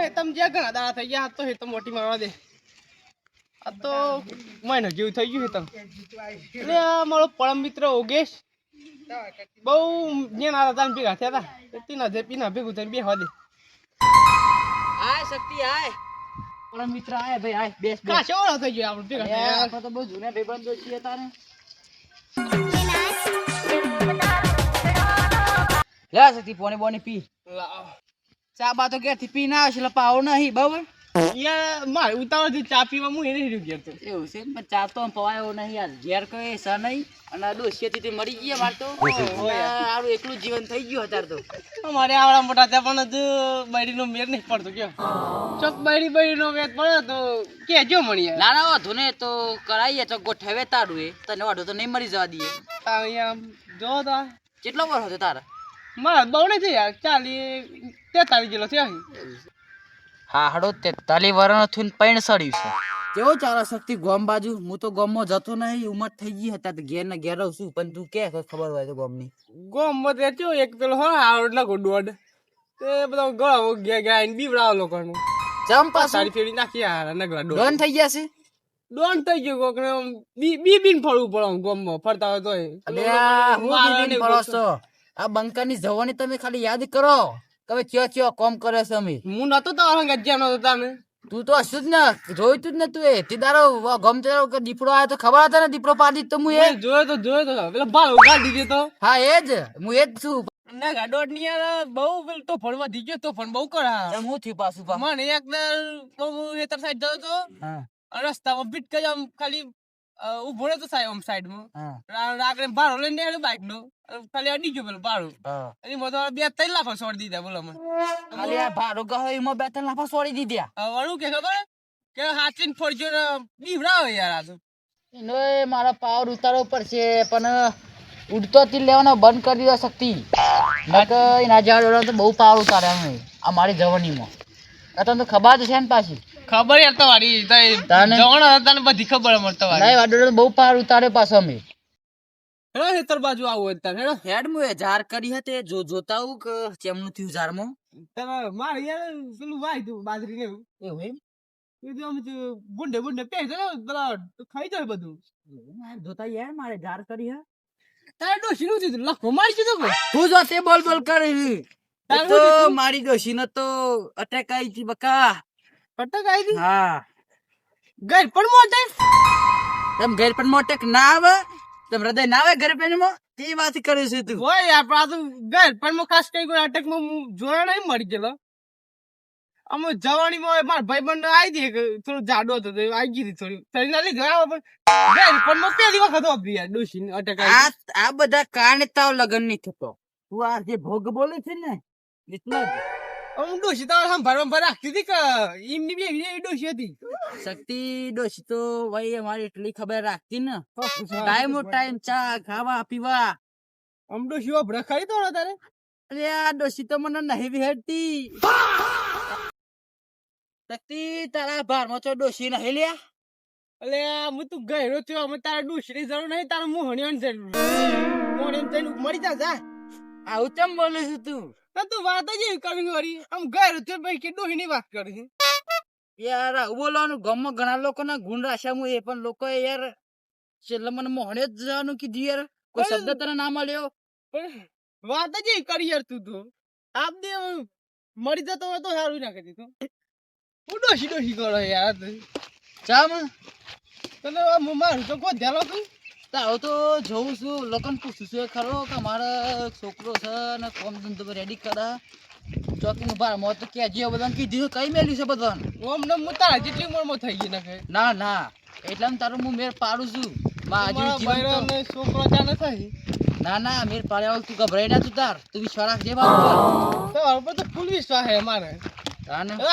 હેતમ જે ઘણા દાડા થઈ ગયા તો હેતમ મોટી મારવા દે આ તો મહિનો જેવું થઈ ગયું હેતમ એટલે મારો પરમ મિત્ર ઓગેશ બહુ જેના હતા ભેગા થયા હતા તીના જે પીના ભેગું થઈને બેહવા દે હાય શક્તિ હાય પરમ મિત્ર હાય ભાઈ હાય બેસ કાશો ઓળો થઈ ગયો આપણે ભેગા આપણે તો બહુ જૂના ભાઈબંધો છીએ તારે લે શક્તિ પોણી બોની પી ચા બા તો ઘેરથી પી ના આવે એટલે પાવો નહીં બરાબર યાર મારે ઉતાવળથી ચા પીવા હું એને હીરું ગયા તો એવું છે પણ ચા તો પવાયો નહીં યાર ઘેર કઈ સા નહીં અને ડોસિયાથી તે મરી ગયા માર તો સારું એકલું જીવન થઈ ગયું અત્યારે તો અમારે આવડા મોટા ત્યાં પણ હજુ બૈરીનો મેર નહીં પડતો કયો ચોક બૈરીનો મેર પડે તો કેજો મળી યાર ના ના વાંધો ને તો કરાઈએ તો ગોઠવે તારું એ તને વાંધો તો નહીં મરી જવા દઈએ અહીંયા જો તો કેટલો વર્ષ હતો તારા મારા બહુ નથી યાર 43 જેટલો થયો હા હડો 43 વર્ષ થઈને પૈણ સડ્યું છે કેવો ચાલે શક્તિ ગોમ બાજુ હું તો ગોમમાં જતો નહીં ઉંમર થઈ ગઈ હતા તો ઘેર ને ઘેર રહું છું પણ તું કે ખબર હોય તો ગોમની ગોમમાં રહેતો એક પેલો હો આવડ નાખો દોડ તે બધો ગળો ગાઈને બીવડાવો લોકોનું ચંપા સારી ફેરી નાખી યાર નગરા ડોન થઈ ગયા છે ડોન થઈ ગયો કોકને બીબીન ફરવું પડે ગોમમાં ફરતા હોય તોય આ બંકાની જવાની તમે ખાલી યાદ કરો તમે ચિયો કોમ કરે છે અમે હું નતો તો ગજ્જા નતો તમે તું તો હશું જ ને જોયું તું જ ને તું એ તે દારો ગમ તે દીપડો આવ્યો તો ખબર હતા ને દીપડો પાડી તો હું એ જોયો તો પેલા ભાળ ઉગાડી દીધો તો હા એ જ હું એ જ છું ના ગાડોટ ની યાર બહુ પેલ તો ફળવા દી ગયો તો પણ બહુ કરા હું થયું પાછું મને એક હું હેતર સાઈડ જતો તો રસ્તામાં બીટ કરી આમ ખાલી ઉભો રહેતો સાઈડ માં આગળ ભાડો લઈને બાઈક નો ખાલી અડી ગયો પેલો ભાડો એની મતો 2-3 લાફા છોડી દીધા બોલો મને ખાલી આ ભાડો ગયો એમાં 2-3 લાફા છોડી દીધા વળું કે ખબર કે હાચીને ફોડજો ને બીવડાવે યાર આ તો એનો મારા પાવર ઉતારવો પડશે પણ ઉડતો તીર લેવાનો બંધ કરી દો શક્તિ નકર એના જાડો તો બહુ પાવર ઉતારે અમે આ મારી જવાનીમાં તને તો ખબર છે ને પાછી ખબર યાર તમારી જવાન તને બધી ખબર મને તમારી નહીં વાડો બહુ પાવર ઉતારે પાછો અમે હેડો હેતર બાજુ આવું અત્યારે હેડો હેડ મુ એ ઝાર કરી હતી જોતા હું કે ચેમનું થયું ઝારમાં તમે મારે યાર પેલું વાય તું બાજરી ને એવું એમ એ તો અમે બુંડે પે છે પેલા ખાઈ જાય બધું જોતા યાર મારે ઝાર કરી હે તારે ડોશી નું થયું લખો મારી દીધો કોઈ તું જો તે બોલ કરી તો મારી ડોશી ને તો અટેક આવી હતી બકા અટક આવી હતી હા ઘર પણ મોટે તેમ ઘર પણ મોટે ના આવે તેમ હૃદય ના આવે ઘર પણ તે વાત કરે છે તું હોય યાર પણ આ તો ઘર પણ ખાસ કઈ કોઈ અટક માં જોયા નહીં મળી ગયેલો અમે જવાની માં મારા ભાઈ બંધ આવી હતી થોડું જાડો હતો આવી ગઈ થોડી શરીર ના લીધે પણ ઘર પણ પહેલી વખત હોતી યાર ડોશી અટક આ બધા કારણે તાવ લગન નહીં થતો તું આ જે ભોગ બોલે છે ને એટલા હું ડોશી તો સંભાળવા રાખતી હતી કે એમની બી એવી ડોશી હતી શક્તિ ડોશી તો ભાઈ અમારી એટલી ખબર રાખતી ને ટાઈમ ચા ખાવા પીવા આમ ડોશી વાપરા ખાઈ તો તારે અરે આ ડોશી તો મને નહીં વિહેરતી શક્તિ તારા ભારમાં તો ડોશી નહીં લ્યા અલે હું તું ગયરો થયો અમે તારા ડોશી ની જરૂર નહીં તારા મોહણીઓની જરૂર મોહણી જઈને મરી જા આવું ચમ બોલે છે તું તું વાત જ એવી કરવી વળી આમ ગયરો થયો ભાઈ કે ડોશી ની વાત કરી યાર આવું બોલવાનું ગામમાં ઘણા લોકોના ગુણ રાખ્યા હું એ પણ લોકો યાર છેલ્લે મને મોહણે જ જવાનું કીધું યાર કોઈ શબ્દ તને ના મળ્યો પણ વાત જ એવી કરી યાર તું તો આપ દે મરી જતો હોય તો સારું ના કરી તું હું ડોશી કરો યાર ચામ તને મારું તો કોઈ ધ્યાન તું તારો તો જોઉં છું લોકોને પૂછું છું ખરો કે મારા છોકરો છે ને કોમ ધંધો રેડી કરે ચોકીનું ભાર મોત તો કે જે બધાને કીધું કઈ મેલ્યું છે બધાને ઓમ ને હું તારા જેટલી ઉંમરમાં થઈ ગઈ નાખે ના એટલે તારું હું મેર પાડું છું છોકરો ચાલે થાય ના મેર પાડ્યા તું ગભરાઈ ના તું તાર તું વિશ્વાસ રાખજે બાપુ તો ફૂલ વિશ્વાસ હે મારે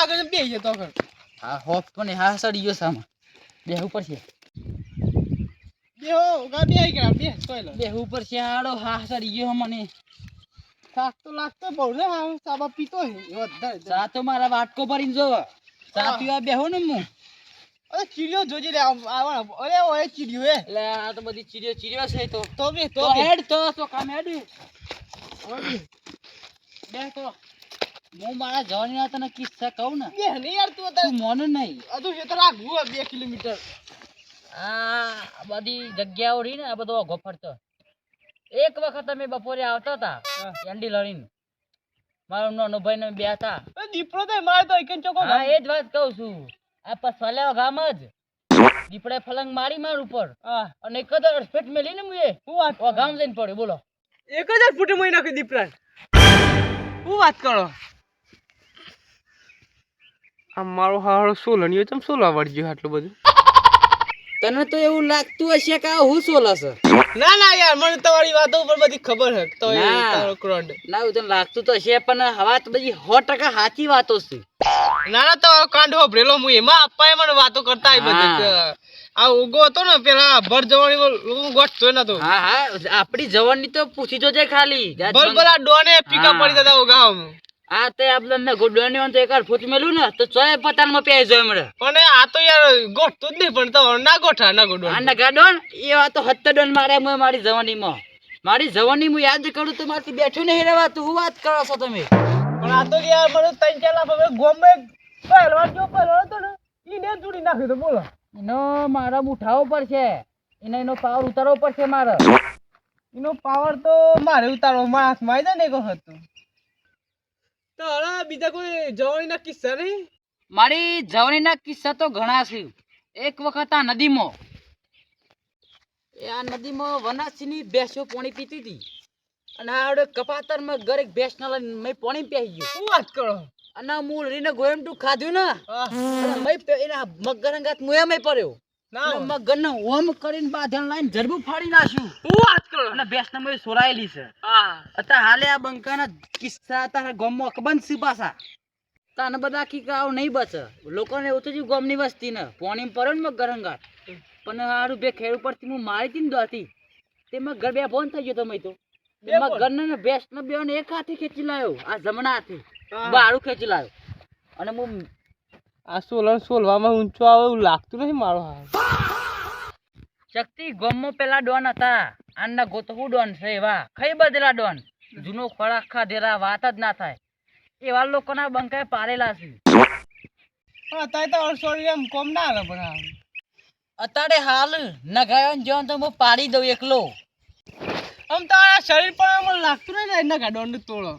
આગળ બે તો હા હોપ પણ હા સડી ગયો સામા બેહુ પર છે બેહુ પર છે આડો હા સડી ગયો મને થાક તો લાગતો બહુ ને હા સાબા પીતો હે ચા તો મારા વાટકો ભરીને જો ચા પીવા બેહો ને હું અરે ચીડિયો જોજે લે આવા અરે ઓય ચીડિયો હે એટલે આ તો બધી ચીડિયો છે તો બે હેડ તો કામ હેડ બે તો હું મારા જવાની તને કિસ્સા કહું ને બે ને યાર તું તું અત્યારે મોને નહીં. હજુ છે તો રાખવું હોય 2 કિલોમીટર. આ બધી જગ્યાઓ રહી ને આ બધો ગોફરતો. એક વખત અમે બપોરે આવતા હતા હા. એન્ડી લડીને મારો નાનો ભાઈ ને બે હતા. એ દીપડો તો મારે તો એકન ચોકો હા એ જ વાત કહું છું. આ પસવાલ્યા ગામ જ દીપડે ફલંગ મારી માર ઉપર હા અને એક જ અડફેટ મેલીને મુએ હું વાત ઓ ગામ જઈને પડ્યો. બોલો 1000 ફૂટે મોઈ નાખી દીપડા. હું વાત કરો આ મારો હારો સોલણીઓ ચમ સોલા વળજ્યો આટલું બધું. તને તો એવું લાગતું હશે કે આ હું સોલા છે. ના ના યાર મને તમારી વાતો ઉપર બધી ખબર હે તો એ ના. તારો ક્રોડ. ના એવું તને લાગતું તો હશે પણ હવા તો બધી 100% સાચી વાતો છે. ના ના તો કાંડો ભરેલો હું એમાં અપ્પાએ મને વાતો કરતા એ બધે કે આ ઉગો હતો ને પેલા ભર જવાની ગોઠતો નતો. હા હા આપણી જવાની તો પૂછી જોજે ખાલી. બલબલા ડોને પીકા હા. પડી જતા ઉગામ. આ તે આપણે ગોડવાની હોય તો એકવાર ફૂટ મેલું ને તો ચોય પતાનમાં પેઈ જાય મળે. પણ આ તો યાર ગોઠતો જ નહીં પણ તો ના ગોઠા ના ગોડો. આ નગાડોન એ વાત તો 70 ડોન મારે હું મારી જવાનીમાં. મારી જવાની હું યાદ કરું તો મારથી બેઠું નહીં રહેવાતું. હું વાત કરો છો તમે? પણ આ તો યાર મને 3-4 લાખ હવે ગોમે પહેલવાન જો પહેલવાન હતો ને ઈને જોડી નાખ્યો તો બોલો. એનો મારા ઉઠાવો પડશે. એનો પાવર ઉતારવો પડશે મારે. એનો પાવર તો મારે ઉતારવો મારા હાથમાં આવી જાય ને એક વખત તો હવે બીજા કોઈ જવાનીના કિસ્સા નહીં. મારી જવાનીના કિસ્સા તો ઘણા છે. એક વખત આ નદીમાં વનાસીની ભેંસો પાણી પીતી હતી અને આવડે કપાતરમાં ગરેક ભેંસના લઈને મેં પાણી પી ગયું. શું વાત કરો. અને મૂળરીને ગોયમટું ખાધું ને હા. અને એના મગરંગાત મુયામાં પડ્યો. ના હોય. મગરને ઓમ કરીને બાંધણ લાઈને જરબું ફાડી નાખ્યું. શું વાત કરો. અને ભેંસને મેં સોરાયેલી છે. હા અત્યારે હાલે આ બંકાના કિસ્સા તારા ગામમાં અકબંધ છે પાછા. તાને બધા આવું નહીં બચે. લોકોને એવું થયું ગામની વસ્તીને પાણી પડ્યો ને મગરંગાત પણ હારું બે ખેડ ઉપરથી હું મારી હતી ને દોતી તેમાં ઘર બે ફોન થઈ ગયો તમે તો બે ફોન? મગરને ને ભેંસને બેને એક હાથે ખેંચી લાવ્યો. આ જમણા હાથે હા. બારું ખેંચી લાવ્યો અને હું આ સોલવામાં ઊંચો આવે એવું લાગતું નહીં મારો હાથ. શક્તિ ગામમાં પેલા ડોન હતા. આના ગોતહુ ડોન છે એવા ખાઈ બદલા ડોન જૂનો ખોરાક ખાધેલા વાત જ ના થાય એવા લોકોના બંકાએ પાડેલા છે. પણ અત્યારે તો અડસોડી એમ કોમ ના આવે પણ હાલ. અત્યારે હાલ નગાયો ને જો તો હું પાડી દઉં એકલો. આમ તો આ શરીર પણ મને લાગતું નહીં ને એના ગાડોને તોડો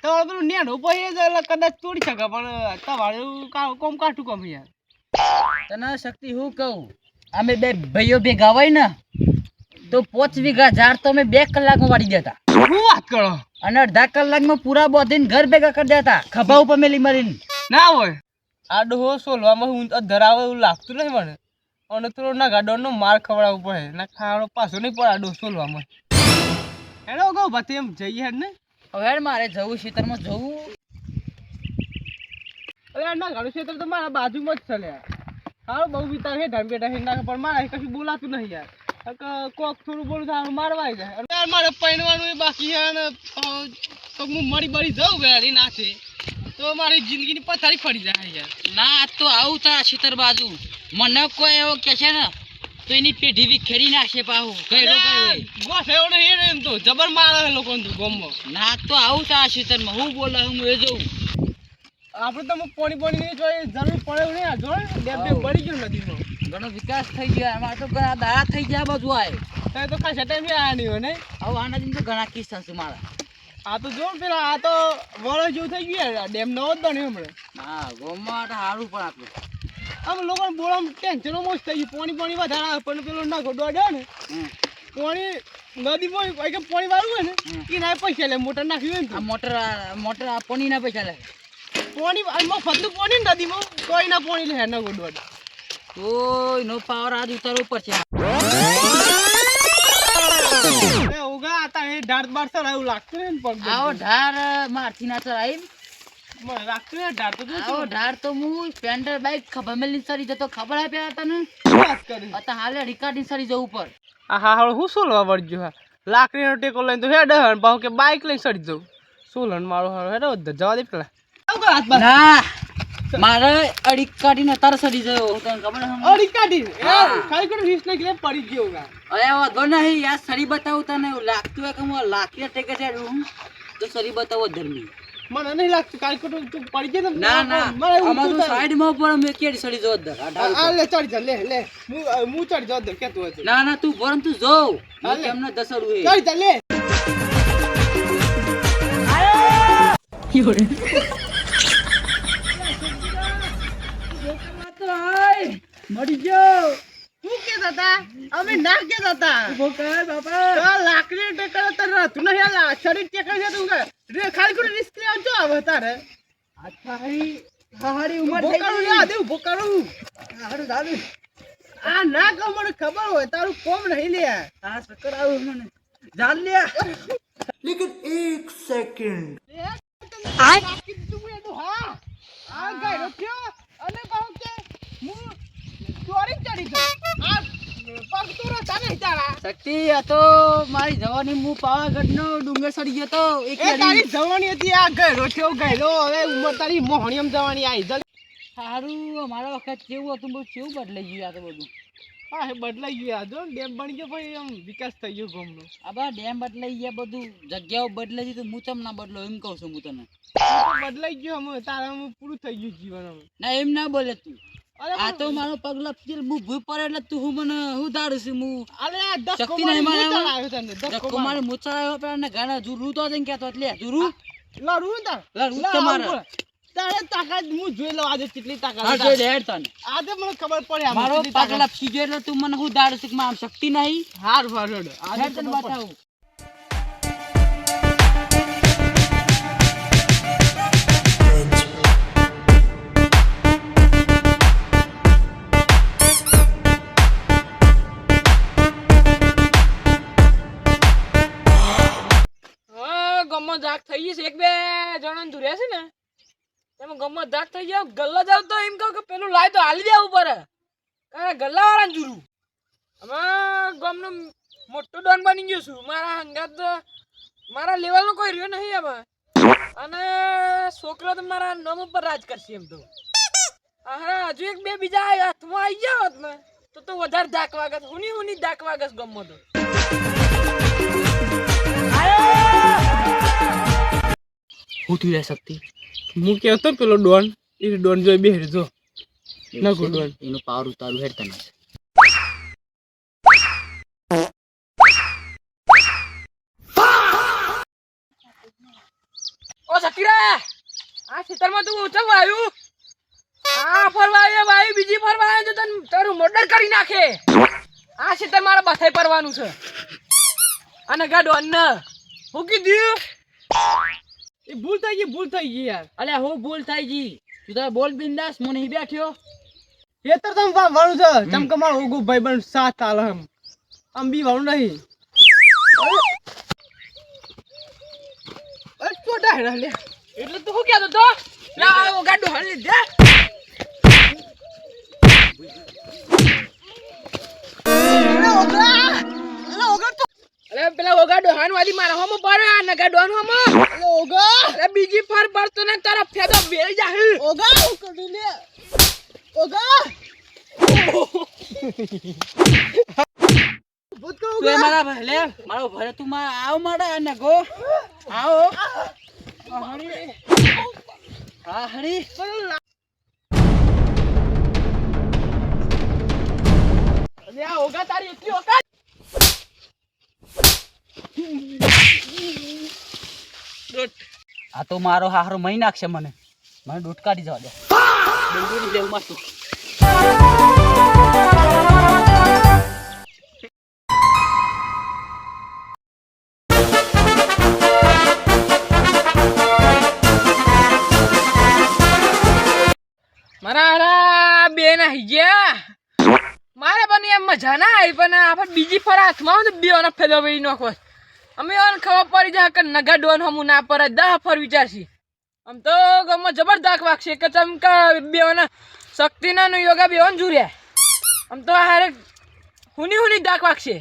તમારે પેલું નેનું પછી એટલે કદાચ તોડી શકે પણ તમારે એવું કોમ કાઠું કોમ યાર. તને શક્તિ હું કહું અમે બે ભાઈઓ ભેગા હોય ને તો 5 વીઘા ઝાડ તો અમે 2 કલાકમાં વાળી દેતા શું વાત કરો. અને 1/2 કલાકમાં પૂરા બોધીને ઘર ભેગા કરી દેતા ખભા ઉપર મેલી મરીને. ના હોય આ ડોહો સોલવામાં હું ધરાવે એવું લાગતું નહીં મને અને થોડો ના ગાડોનો માર ખવડાવવો પડે ના ખાવાનો પાછો નહીં પડે આ ડોહો સોલવામાં. એનો કહું ભાઈ એમ જઈએ હેડ ને. હવે હેડ મારે જવું ખેતરમાં જવું. અરે ના ગાડું ક્ષેત્ર તો મારા બાજુમાં જ છે યાર. હારું બહુ વિતાર હે ધાન બેટા હે નાખે પણ મારે કશું બોલાતું નહીં યાર. કોક થોડું બોલું થાય મારવા આવી જાય. યાર મારે પૈણવાનું એ બાકી છે ને તો હું મરી બળી જાઉં વેરી નાખે તો મારી જિંદગીની પથારી ફરી જાય યાર. ના આજ તો આવું તા ખેતર બાજુ મને કોઈ એવો કે છે ને તો એની પેઢી વિખેરી નાખશે પાહુ. ગોઠ એવો નહીં એમ તો જબર મારે લોકો ગોમમાં. ના તો આવું તા ખેતરમાં હું બોલા હું એ જોઉં. આપણે તો પાણી ની જોઈએ જરૂર પડે એવું નહીં. આ જો ડેમ બેમ બળી ગયું નદીમાં. ઘણો વિકાસ થઈ ગયો એમાં તો ઘણા દાડા થઈ ગયા બધું આય. ત્યાં તો ખાસા ટાઈમ આવ્યા નહીં હોય ને. હવે આના દિન તો ઘણા કિસ્સા છે મારા. આ તો જો પેલા આ તો વરસ જેવું થઈ ગયું યાર. ડેમ નવો જ બન્યો હમણાં. હા ગોમાં સારું પણ આપણું આમ લોકોને બોલામ ટેન્શનો મોજ થઈ ગયું. પાણી વધારે આવે પણ પેલો નાખો દોડ્યો ને પાણી નદીમાં પાણી વાળું હોય ને એના પૈસા લે મોટર નાખ્યું હોય ને આ મોટર આ પાણી ના પૈસા લે. પાણી મફતનું પાણી નદીમાં કોઈ ના પાણી લે ના ગોડવાડ તો એનો પાવર આજ ઉતારવો પડશે. ઉગા હતા એ ઢાળ બાર સર એવું લાગતું ને પગ આવો ઢાર મારથી ના ચડાવી મને લાગતું ને ઢાળ તો આવો ઢાર તો હું સ્પેન્ડર બાઈક ખબર મેલી સરી જતો ખબર આપે તને વાત કરી. અત્યારે હાલે રિકાર્ડિંગ સરી જવું ઉપર. હા હા હું સોલવા વળજો હા લાકડીનો ટેકો લઈને તો હેડ ભાવ કે બાઈક લઈને સડી જવું સોલન મારો હારો હેડ જવા દે પેલા ના મારે અડીક કાઢીને અત્યારે સડી જયો હું તને ખબર છે અડી કાઢી ખાલી કોઈ રીસ ના કે પડી ગયો ગા અરે વાંધો નહીં યાર સરી બતાવું તને એવું લાગતું હોય કે હું લાકડી ટેકે છે તો સરી બતાવો ધર્મી મને નહીં લાગતું કાલકોટ તું પડી જાય ને ના ના મને એવું આમાં તો ઊંચું થાય. સાઈડમાં ઉપર મેં કેડી સડી જો દર આ લે ચડી જા લે હું ચડી જાઉં કેતું હોય તો. ના ના તું ભરમ તું જો હા, લે. કેમને દસડું હે ચડી જા લે મરી ગયો શું કેતા હતા અમે ના કેતા હતા ઉભો કર બાપા તો લાકડી ટેકર તને તું નહીં આલા શરીર ટેકર છે તું કે રે ખાલી કોઈ રિસ્ક આવજો આવે તારે હારી હારી ઉમર ઉભો થઈ કરું ગઈ યાદ ઉભો કરું હારું દાદુ આ ના કહું મને ખબર હોય તારું કોમ નહીં લે આ ચક્કર આવું મને જાન લે આ ગાય રખ્યો અને કહું કે હું ચોરી ચડી ગયો આ પગ તો રતા નહીં તારા શક્તિ આ તો મારી જવાની હું પાવાગઢનો ડુંગર સડી ગયો તો એક એ તારી જવાની હતી આ ગાય રખ્યો ગાયલો હવે ઉંમર તારી મોહણીયમ જવાની આવી જલ સારું મારા વખત કેવું હતું બહુ કેવું બદલાઈ ગયું આ તો બધું હા એ બદલાઈ ગયું આ જો ડેમ બની ગયો ભાઈ એમ વિકાસ થઈ ગયો ગામનો આ બા ડેમ બદલાઈ ગયા બધું જગ્યાઓ બદલાઈ ગઈ તો હું ચમ ના બદલો એમ કહું છું હું તને બદલાઈ ગયો અમે તારા અમે પૂરું થઈ ગયું જીવન અમે ના એમ ના બોલે તું અરે આ તો મારો પગ લપસી હું ભૂઈ પડે એટલે તું હું મને હું ધારું છું હું અરે આ 10 શક્તિ કોમાળી નહીં મારે મૂંછાળ આવ્યો તને 10 ધક્કો મારે મૂછા આવ્યો પેલા ગાના જુરું તો જઈને કહેતો એટલે જુરું લડવું તાર લડવું જ તમારે. તારે તાકાત હું જોઈ લઉં આજે કેટલી તાકાત હા જોઈ લે હેડ તને આજે મને ખબર પડે આમાં મારો કેટલી પગ તાકાત. લપસી ગયો એટલે તું મને હું ધારું છું કે મારા શક્તિ નહીં હાર ફરડ આજે હેડ તને ખબર પડે. બતાવું હા ગમત દાગ થઈ ગઈ છે એક બે જણા ધુર્યા છે ને એમાં ગમત દાગ થઈ ગયા ગલ્લા જાવ તો એમ કહું કે પેલું લાય તો હાલી દેવું પડે કારણ ગલ્લા વાળા જુરું અમે ગામનો મોટો ડોન બની ગયો છું મારા હંગાત મારા લેવલનો કોઈ રહ્યો નહીં આમાં અને છોકરો તો મારા નામ ઉપર રાજ કરશે એમ તો હા હજુ એક બે બીજા હાથમાં આવી ગયા હોત ને તો વધારે ધાક વાગત હુની ધાક વાગસ ગમો તો હું તું લે શક્તિ હું કહેતો પેલો ડોન એ ડોન જોઈ બેહર જો નગુ ડોન એનો પાવર ઉતારું હેડ તને ઓ સકીરા આ ખેતરમાં તું ઉચક આવ્યું આ ફરવા આવ્યો ભાઈ બીજી ફરવા આવ્યો તો તને તારું મર્ડર કરી નાખે આ ખેતર મારા બથાઈ પરવાનું છે અને ગાડો અન્ન હું કીધું એ ભૂલ થઈ ગઈ યાર અલે હું ભૂલ થઈ ગઈ તું તો બોલ બિંદાસ હું નહીં બેઠ્યો ખેતર તમે વાળું છે ચમકે મારો ઓગુ ભાઈ બન સાથ આલે આમ બી વાળું નહીં અરે છોટા હે લે એટલે તું શું કહેતો તો ના ગાડો હલી દે અરે પેલા ઓગાડો હાન વાલી મારા હોમો પર આ નગા ડોન હોમો અરે બીજી ફર પડતો ને તારા ફેદો બેલ જાહે તું એ મારા ભલે મારો ભલે તું આવ મારા અને ગો આવો હરી હા હરી અરે આ ઓગા તારી એટલી ઓકાત આ તો મારો હારો મહી નાખશે મને ડોટ કાઢી જવા દે ડુંગળી લેવું માથું મારા બેન આઈ ગયા મારે પણ એમ મજા ના આવી પણ આપણે બીજી ફર હાથમાં આવે ને બેઓનો ફેદો વેરી નાખો અમે એને ખબર પડી જાય કે નગા ડોન હમું ના પર 10 ફર વિચારશી આમ તો ગમમાં જબરદસ્ત વાગશે કે ચમકા બેઓના શક્તિના યોગા બેઓન જુર્યા આમ તો હારે હુની દાખ વાગશે